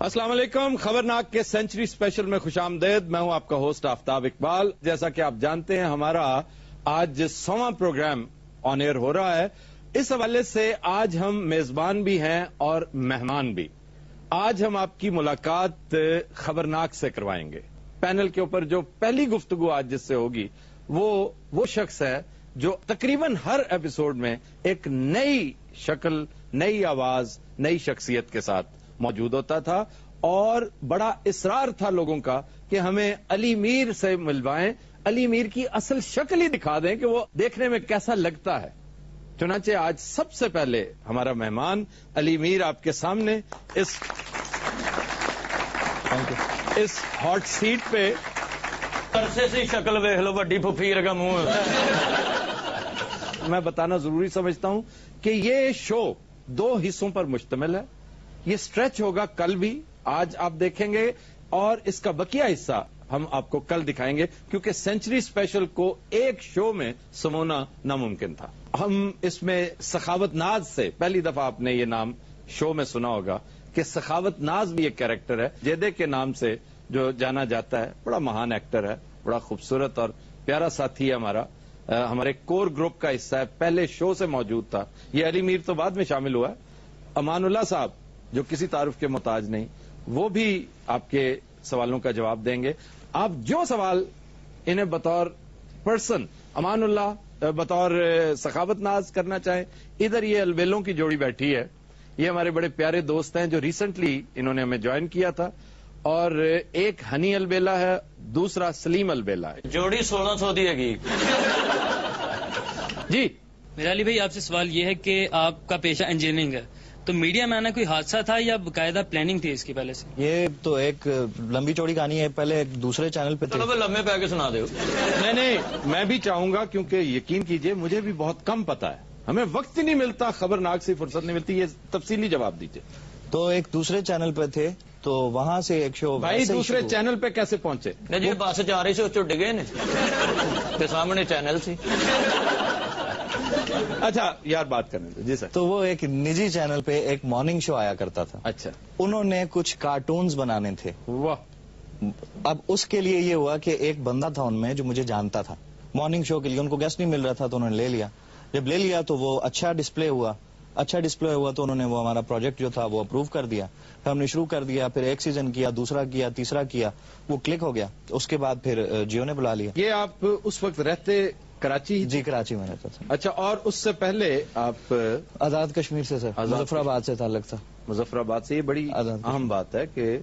अस्सलाम वालेकुम। खबरनाक के सेंचुरी स्पेशल में खुश आमदेद। मैं हूं आपका होस्ट आफ्ताब इकबाल। जैसा कि आप जानते हैं, हमारा आज 100वां प्रोग्राम ऑन एयर हो रहा है। इस हवाले से आज हम मेजबान भी हैं और मेहमान भी। आज हम आपकी मुलाकात खबरनाक से करवाएंगे। पैनल के ऊपर जो पहली गुफ्तगू आज जिससे होगी वो शख्स है जो तकरीबन हर एपिसोड में एक नई शक्ल, नई आवाज, नई शख्सियत के साथ मौजूद होता था और बड़ा इसरार था लोगों का कि हमें अली मीर से मिलवाएं, अली मीर की असल शक्ल ही दिखा दें कि वो देखने में कैसा लगता है। चुनांचे आज सबसे पहले हमारा मेहमान अली मीर आपके सामने इस हॉट सीट पे अरसे से शक्ल वेख लो, बड़ी फुफीर का मुंह। मैं बताना जरूरी समझता हूं कि ये शो 2 हिस्सों पर मुश्तमिल है। ये स्ट्रेच होगा कल भी, आज आप देखेंगे, और इसका बकिया हिस्सा हम आपको कल दिखाएंगे क्योंकि सेंचुरी स्पेशल को एक शो में समोना नामुमकिन था। हम इसमें सखावत नाज से पहली दफा आपने ये नाम शो में सुना होगा कि सखावत नाज भी एक कैरेक्टर है जेदे के नाम से जो जाना जाता है। बड़ा महान एक्टर है, बड़ा खूबसूरत और प्यारा साथी है हमारा, हमारे कोर ग्रुप का हिस्सा है, पहले शो से मौजूद था। ये अली मीर तो बाद में शामिल हुआ है। अमानुल्लाह साहब जो किसी तारुफ के मोहताज नहीं, वो भी आपके सवालों का जवाब देंगे। आप जो सवाल इन्हें बतौर पर्सन अमानुल्लाह बतौर सखावत नाज करना चाहें। इधर ये अलबेलों की जोड़ी बैठी है, ये हमारे बड़े प्यारे दोस्त हैं जो रिसेंटली इन्होंने हमें ज्वाइन किया था, और एक हनी अलबेला है, दूसरा सलीम अलबेला है। जोड़ी 1600 दी है जी। मेरा अली भाई आपसे सवाल ये है कि आपका पेशा इंजीनियरिंग है, तो मीडिया में आना कोई हादसा था या बाकायदा प्लानिंग थी इसकी पहले से? ये तो एक लंबी चौड़ी कहानी है। पहले एक दूसरे चैनल पे चलो लम्बे पे आके सुना दो। नहीं, मैं भी चाहूंगा क्योंकि यकीन कीजिए मुझे भी बहुत कम पता है, हमें वक्त ही नहीं मिलता, खबरनाक से फुर्सत नहीं मिलती। ये तफसीली जवाब दीजिए। तो एक दूसरे चैनल पे थे, तो वहां से एक शो। भाई दूसरे चैनल पे कैसे पहुंचे? जी बस जा रही से चुट गए ने सामने चैनल सी। अच्छा यार, बात करने दो जी सर। तो वो एक निजी चैनल पे एक मॉर्निंग शो आया करता था। अच्छा। उन्होंने कुछ कार्टून्स बनाने थे। वाह। अब उसके लिए ये हुआ कि एक बंदा था उनमें जो मुझे जानता था। मॉर्निंग शो के लिए उनको गेस्ट नहीं मिल रहा था, तो उन्होंने ले लिया। जब ले लिया तो वो अच्छा डिस्प्ले हुआ तो उन्होंने वो हमारा प्रोजेक्ट जो था वो अप्रूव कर दिया। फिर हमने शुरू कर दिया, फिर एक सीजन किया, दूसरा किया, तीसरा किया, वो क्लिक हो गया। उसके बाद फिर जियो ने बुला लिया। ये आप उस वक्त रहते कराची? जी कराची में रहता था। अच्छा, और उससे पहले आप? आजाद कश्मीर से सर, मुजफ्फराबाद से ताल्लुक था। मुजफ्फराबाद से। ये बड़ी अहम बात है कि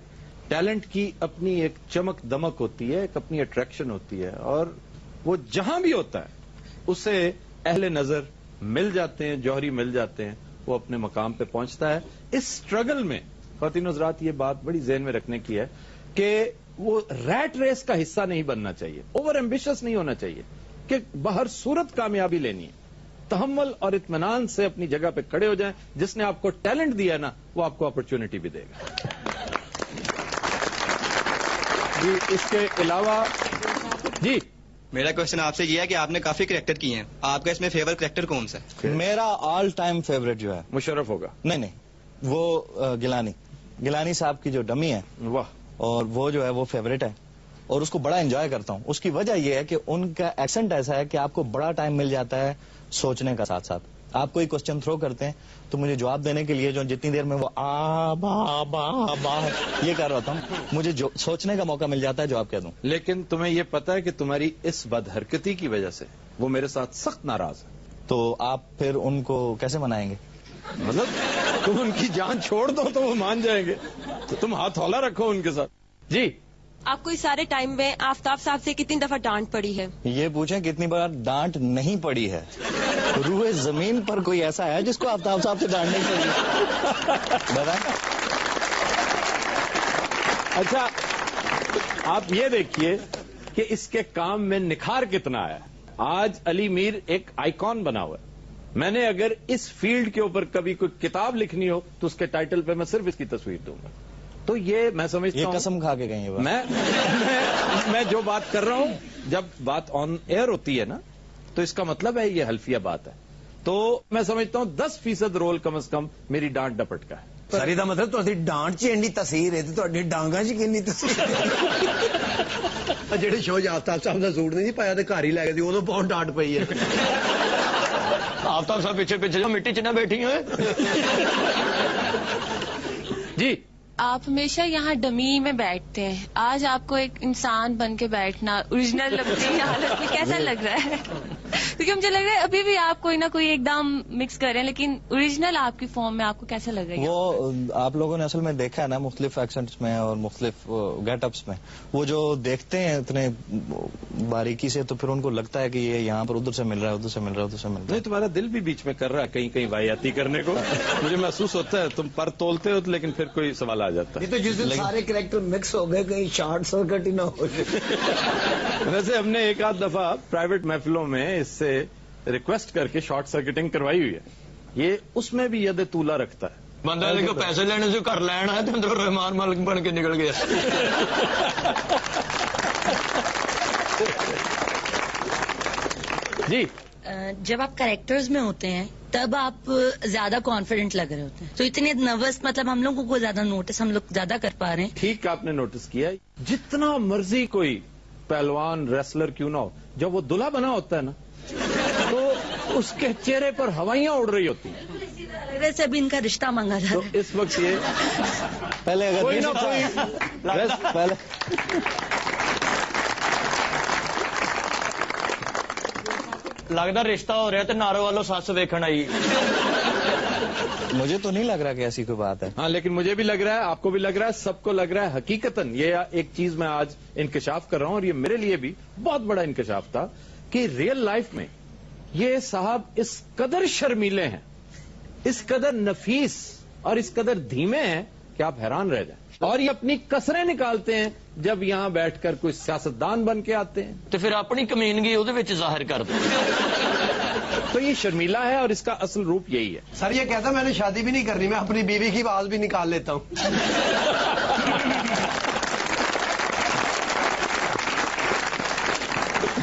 टैलेंट की अपनी एक चमक दमक होती है, एक अपनी अट्रैक्शन होती है, और वो जहां भी होता है उसे अहले नजर मिल जाते हैं, जौहरी मिल जाते हैं, वो अपने मकाम पे पहुंचता है। इस स्ट्रगल में ख्वातीन हज़रात ये बात बड़ी ज़हन में रखने की है कि वो रैट रेस का हिस्सा नहीं बनना चाहिए, ओवर एम्बिशियस नहीं होना चाहिए कि बहर सूरत कामयाबी लेनी है। तहम्मुल और इत्मीनान से अपनी जगह पे खड़े हो जाएं। जिसने आपको टैलेंट दिया ना, वो आपको अपॉर्चुनिटी भी देगा। जी, इसके अलावा जी मेरा क्वेश्चन आपसे ये है कि आपने काफी कैरेक्टर किए हैं, आपका इसमें फेवरेट कैरेक्टर कौन सा है? मेरा ऑल टाइम फेवरेट जो है मुशर्रफ होगा। नहीं, वो गिलानी साहब की जो डमी है, वाह, और वो जो है वो फेवरेट है, और उसको बड़ा एंजॉय करता हूँ। उसकी वजह यह है कि उनका एक्सेंट ऐसा है कि आपको बड़ा टाइम मिल जाता है सोचने का। साथ साथ आप कोई क्वेश्चन थ्रो करते हैं तो मुझे जवाब देने के लिए जो जितनी देर में वो आ बा बा बा ये कर रहा था, मुझे जो सोचने का मौका मिल जाता है जवाब कह दूं। लेकिन तुम्हें ये पता है कि तुम्हारी इस बदहरकती की वजह से वो मेरे साथ सख्त नाराज है। तो आप फिर उनको कैसे मनाएंगे? मतलब तुम उनकी जान छोड़ दो तो वो मान जाएंगे, तो तुम हाथ हौला रखो उनके साथ। जी, आपको इस सारे टाइम में आफ्ताब साहब से कितनी दफा डांट पड़ी है? ये पूछें कितनी बार डांट नहीं पड़ी है। रूए जमीन पर कोई ऐसा है जिसको आफ्ताब साहब से डांट नहीं पड़ी? बताएं। अच्छा, आप ये देखिए कि इसके काम में निखार कितना है। आज अली मीर एक आइकॉन बना हुआ है। मैंने अगर इस फील्ड के ऊपर कभी कोई किताब लिखनी हो तो उसके टाइटल पे मैं सिर्फ इसकी तस्वीर दूंगा। तो ये मैं समझता हूं, कसम खा के गई है। मैं जो बात कर रहा हूं, जब बात ऑन एयर होती है ना, तो इसका मतलब है ये हल्फिया बात है। तो मैं समझता हूं 10% रोल कम से कम मेरी डांट डपट का है। ਸਾਰੀ ਦਾ ਮਤਲਬ ਤੁਹਾਡੀ ਡਾਂਟ 'ਚ ਇੰਨੀ ਤਸੀਰ ਹੈ ਤੇ ਤੁਹਾਡੀ ਡਾਂਗਾਂ 'ਚ ਕਿੰਨੀ ਤਸੀਰ ਹੈ। ਜਿਹੜੇ ਸ਼ੋਅ ਆਫਤਾਬ ਸਾਹਿਬ ਦਾ ਸੂਟ ਨਹੀਂ ਪਾਇਆ ਤੇ ਘਰ ਹੀ ਲੈ ਗਏ ਸੀ, ਉਦੋਂ ਬਹੁਤ ਡਾਂਟ ਪਈ ਹੈ। आफ्ताब साहब पीछे पीछे जो मिट्टी च ना बैठी हुए। जी आप हमेशा यहाँ डमी में बैठते हैं, आज आपको एक इंसान बन के बैठना ओरिजिनल अपनी हालत में कैसा लग रहा है? क्योंकि मुझे लग रहा है अभी भी आप कोई ना कोई एकदम मिक्स कर रहे हैं, लेकिन ओरिजिनल आपकी फॉर्म में आपको कैसा लग रहा है? वो आप लोगों ने असल में देखा है ना, मुख्तलिफ एक्सेंट्स में और मुख्तलिफ गेटअप्स में, वो जो देखते हैं इतने बारीकी से, तो फिर उनको लगता है कि ये यहाँ पर उधर से मिल रहा है, उधर से मिल रहा है, उधर से मिल रहा नहीं, है। तुम्हारा दिल भी बीच में कर रहा है कहीं कहीं वाहियाती करने को। मुझे महसूस होता है तुम पर तोलते हो लेकिन फिर कोई सवाल आ जाता है। ये तो जिस दिन सारे कैरेक्टर मिक्स हो गए कहीं शॉर्ट सर्किट ही ना हो जाए। वैसे हमने एक आध दफा प्राइवेट महफिलों में इससे रिक्वेस्ट करके शॉर्ट सर्किटिंग करवाई हुई है, ये उसमें भी यद तूला रखता है। बंदा लेके पैसे लेने से घर लैन आया तो रहमान मालिक बन के निकल गया। जी जब आप कैरेक्टर्स में होते हैं तब आप ज्यादा कॉन्फिडेंट लग रहे होते हैं, तो इतने नर्वस मतलब हम लोगों को ज्यादा नोटिस हम लोग ज्यादा कर पा रहे हैं। ठीक आपने नोटिस किया, जितना मर्जी कोई पहलवान रेसलर क्यों ना हो, जब वो दूल्हा बना होता है ना तो उसके चेहरे पर हवाइयां उड़ रही होती हैं। वैसे अभी इनका रिश्ता मांगा जा तो रहा है। इस वक्त ये पहले अगर कोई ना कोई पहले लगता रिश्ता हो रहा तो नारो वालों सस वेखण आई। मुझे तो नहीं लग रहा कि ऐसी कोई बात है। हाँ, लेकिन मुझे भी लग रहा है, आपको भी लग रहा है, सबको लग रहा है। हकीकतन ये एक चीज मैं आज इंकशाफ कर रहा हूं और ये मेरे लिए भी बहुत बड़ा इंकशाफ था कि रियल लाइफ में ये साहब इस कदर शर्मीले हैं, इस कदर नफीस और इस कदर धीमे हैं कि आप हैरान रह जाए। और ये अपनी कसरें निकालते हैं जब यहां बैठकर कोई सियासतदान बन के आते हैं। तो फिर अपनी कमीनगी ਉਹਦੇ ਵਿੱਚ ਜ਼ਾਹਿਰ कर दो। तो ये शर्मीला है और इसका असल रूप यही है। सर ये कहता मैंने शादी भी नहीं करनी, मैं अपनी बीवी की आवाज भी निकाल लेता हूँ।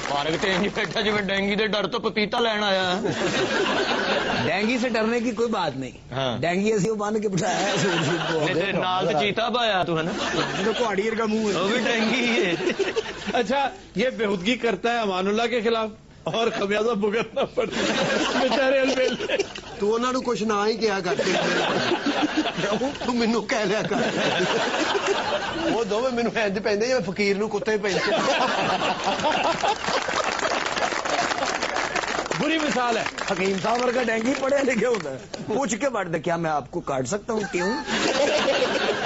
पार्क ਤੇ ਇੰਜ ਬੈਠਾ ਜਿਵੇਂ ਡੈਂਗੀ ਦੇ ਡਰ ਤੋਂ ਪਪੀਤਾ ਲੈਣ ਆਇਆ ਹੈ। डेंगी से डरने की कोई बात नहीं। हाँ। डेंगी ऐसी बांध के बिठाया है ਤੇ ਨਾਲ ਤੇ ਚੀਤਾ ਪਾਇਆ ਤੂੰ है ना, तो कुहाड़ियर का मुंह है। वो भी डेंगी ही है। अच्छा, ये बेहुदगी करता है अमानुल्लाह के खिलाफ और खमियाजा भुगतना पड़ता है बेचारे अलबेल। तू ਉਹਨਾਂ ਨੂੰ ਕੁਛ ਨਾ ਹੀ ਕਿਹਾ ਕਰ, ਤੂੰ ਮੈਨੂੰ ਕਹਿ ਲਿਆ ਕਰ। ਉਹ ਦੋਵੇਂ ਮੈਨੂੰ ਇੰਜ ਪੈਂਦੇ ਜਿਵੇਂ ਫਕੀਰ ਨੂੰ ਕੁੱਤੇ ਪੈਂਦੇ। बुरी मिसाल है। हकीम साहब वर्गा डेंगी पढ़े लिखे होता है, पूछ के बढ़ दे क्या मैं आपको काट सकता हूँ? क्यों?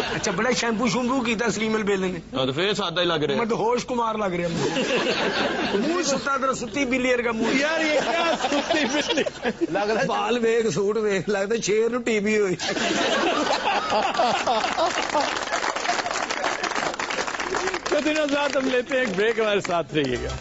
अच्छा बड़ा शैम्पू शूम्पू किया सलीमल बेले ने, तो फिर सादा ही लग रहा मैं तो होश कुमार लग रहा मुंह सुता दर सुती बिल्ली का मुंह। यार ये क्या सुत्ती बिल्ली लग रहा बाल वेख सूट वेख लगता शेर नु टीबी हुई। तो दिनों साथ हम लेते हैं एक ब्रेक, हमारे साथ रहिएगा।